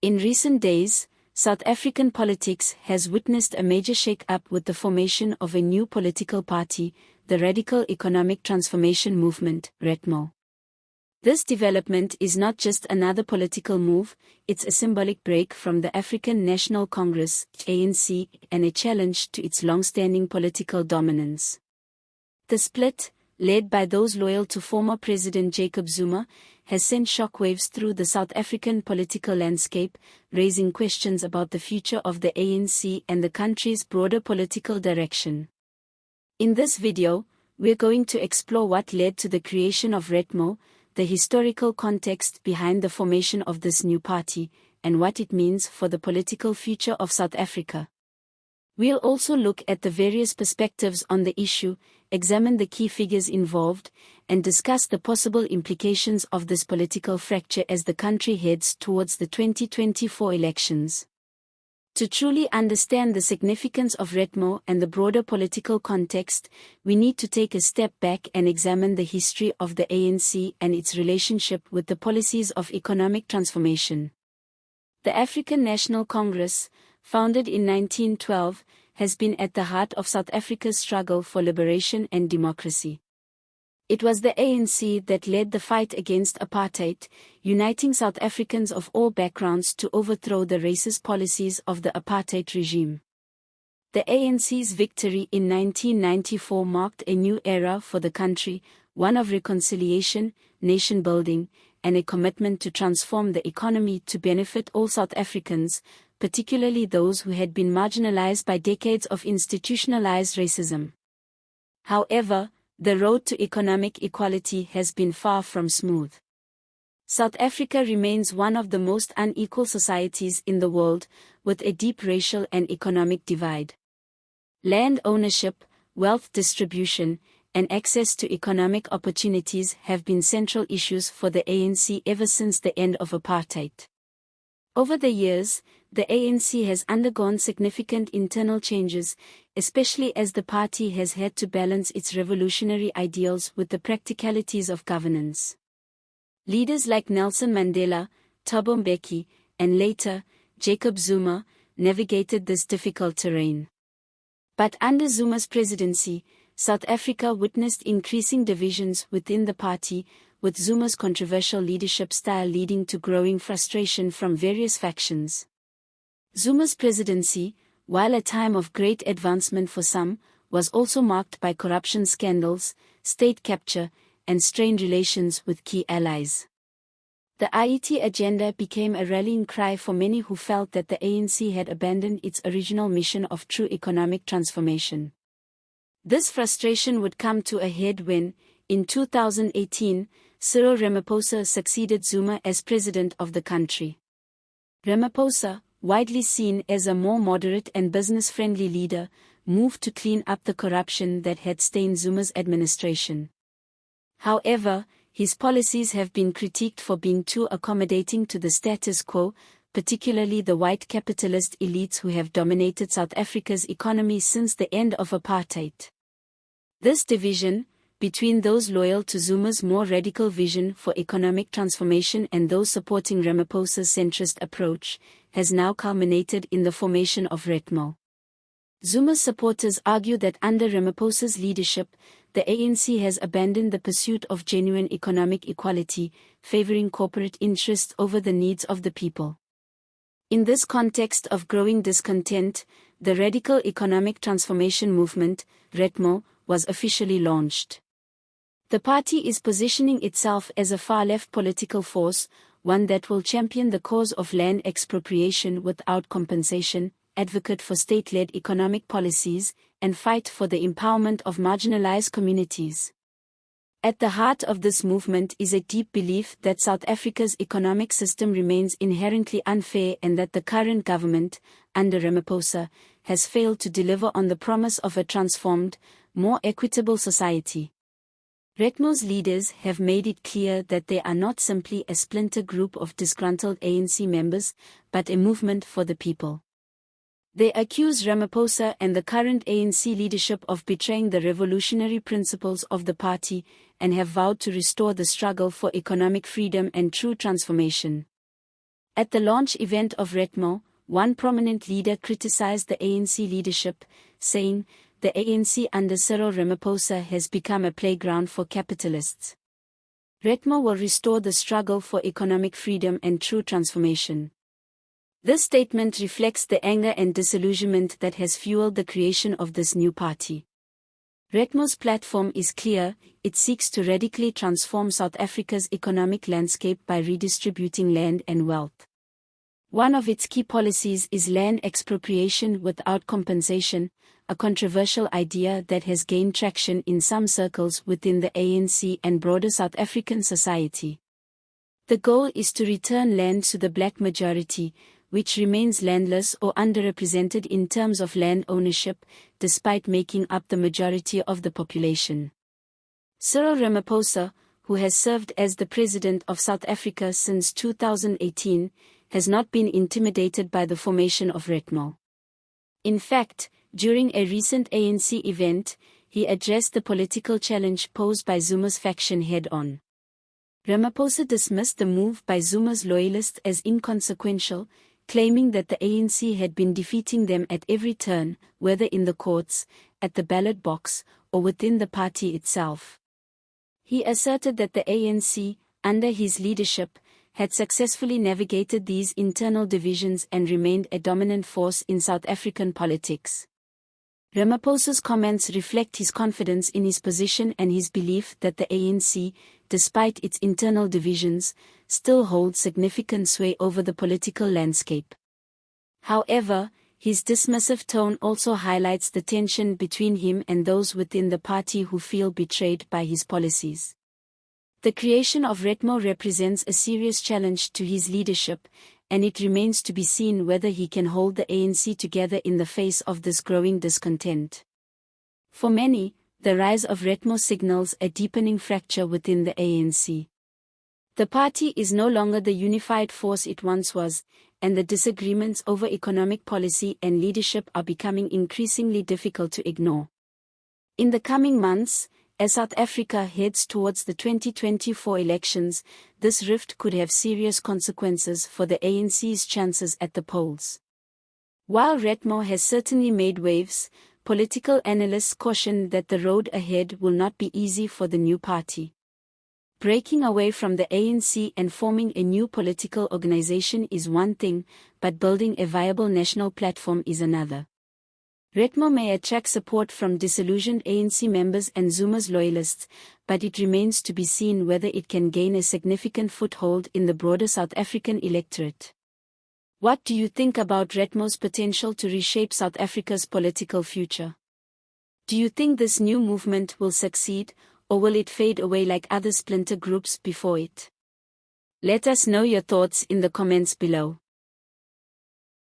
In recent days, South African politics has witnessed a major shake-up with the formation of a new political party, the Radical Economic Transformation Movement, RETMO. This development is not just another political move, it's a symbolic break from the African National Congress, ANC, and a challenge to its long-standing political dominance. The split, led by those loyal to former President Jacob Zuma, has sent shockwaves through the South African political landscape, raising questions about the future of the ANC and the country's broader political direction. In this video, we're going to explore what led to the creation of RETMO, the historical context behind the formation of this new party, and what it means for the political future of South Africa. We'll also look at the various perspectives on the issue, examine the key figures involved, and discuss the possible implications of this political fracture as the country heads towards the 2024 elections. To truly understand the significance of RETMO and the broader political context, we need to take a step back and examine the history of the ANC and its relationship with the policies of economic transformation. The African National Congress, founded in 1912, has been at the heart of South Africa's struggle for liberation and democracy. It was the ANC that led the fight against apartheid, uniting South Africans of all backgrounds to overthrow the racist policies of the apartheid regime. The ANC's victory in 1994 marked a new era for the country, one of reconciliation, nation-building, and a commitment to transform the economy to benefit all South Africans, particularly those who had been marginalized by decades of institutionalized racism. However, the road to economic equality has been far from smooth. South Africa remains one of the most unequal societies in the world, with a deep racial and economic divide. Land ownership, wealth distribution, and access to economic opportunities have been central issues for the ANC ever since the end of apartheid. Over the years, the ANC has undergone significant internal changes, especially as the party has had to balance its revolutionary ideals with the practicalities of governance. Leaders like Nelson Mandela, Thabo Mbeki, and later, Jacob Zuma, navigated this difficult terrain. But under Zuma's presidency, South Africa witnessed increasing divisions within the party, with Zuma's controversial leadership style leading to growing frustration from various factions. Zuma's presidency, while a time of great advancement for some, was also marked by corruption scandals, state capture, and strained relations with key allies. The RET agenda became a rallying cry for many who felt that the ANC had abandoned its original mission of true economic transformation. This frustration would come to a head when, in 2018, Cyril Ramaphosa succeeded Zuma as president of the country. Ramaphosa, widely seen as a more moderate and business-friendly leader, moved to clean up the corruption that had stained Zuma's administration. However, his policies have been critiqued for being too accommodating to the status quo, particularly the white capitalist elites who have dominated South Africa's economy since the end of apartheid. This division, between those loyal to Zuma's more radical vision for economic transformation and those supporting Ramaphosa's centrist approach, has now culminated in the formation of RETMO. Zuma's supporters argue that under Ramaphosa's leadership, the ANC has abandoned the pursuit of genuine economic equality, favoring corporate interests over the needs of the people. In this context of growing discontent, the Radical Economic Transformation Movement, RETMO, was officially launched. The party is positioning itself as a far-left political force, one that will champion the cause of land expropriation without compensation, advocate for state-led economic policies, and fight for the empowerment of marginalized communities. At the heart of this movement is a deep belief that South Africa's economic system remains inherently unfair and that the current government, under Ramaphosa, has failed to deliver on the promise of a transformed, more equitable society. RETMO's leaders have made it clear that they are not simply a splinter group of disgruntled ANC members, but a movement for the people. They accuse Ramaphosa and the current ANC leadership of betraying the revolutionary principles of the party, and have vowed to restore the struggle for economic freedom and true transformation. At the launch event of RETMO, one prominent leader criticized the ANC leadership, saying, "The ANC under Cyril Ramaphosa has become a playground for capitalists." RETMO will restore the struggle for economic freedom and true transformation. This statement reflects the anger and disillusionment that has fueled the creation of this new party. RETMO's platform is clear. It seeks to radically transform South Africa's economic landscape by redistributing land and wealth. One of its key policies is land expropriation without compensation, a controversial idea that has gained traction in some circles within the ANC and broader South African society. The goal is to return land to the black majority, which remains landless or underrepresented in terms of land ownership, despite making up the majority of the population. Cyril Ramaphosa, who has served as the President of South Africa since 2018, has not been intimidated by the formation of RETMO. In fact, during a recent ANC event, he addressed the political challenge posed by Zuma's faction head-on. Ramaphosa dismissed the move by Zuma's loyalists as inconsequential, claiming that the ANC had been defeating them at every turn, whether in the courts, at the ballot box, or within the party itself. He asserted that the ANC, under his leadership, had successfully navigated these internal divisions and remained a dominant force in South African politics. Ramaphosa's comments reflect his confidence in his position and his belief that the ANC, despite its internal divisions, still holds significant sway over the political landscape. However, his dismissive tone also highlights the tension between him and those within the party who feel betrayed by his policies. The creation of RETMO represents a serious challenge to his leadership, and it remains to be seen whether he can hold the ANC together in the face of this growing discontent. For many, the rise of RETMO signals a deepening fracture within the ANC. The party is no longer the unified force it once was, and the disagreements over economic policy and leadership are becoming increasingly difficult to ignore. In the coming months, as South Africa heads towards the 2024 elections, this rift could have serious consequences for the ANC's chances at the polls. While RETMO has certainly made waves, political analysts caution that the road ahead will not be easy for the new party. Breaking away from the ANC and forming a new political organization is one thing, but building a viable national platform is another. RETMO may attract support from disillusioned ANC members and Zuma's loyalists, but it remains to be seen whether it can gain a significant foothold in the broader South African electorate. What do you think about RETMO's potential to reshape South Africa's political future? Do you think this new movement will succeed, or will it fade away like other splinter groups before it? Let us know your thoughts in the comments below.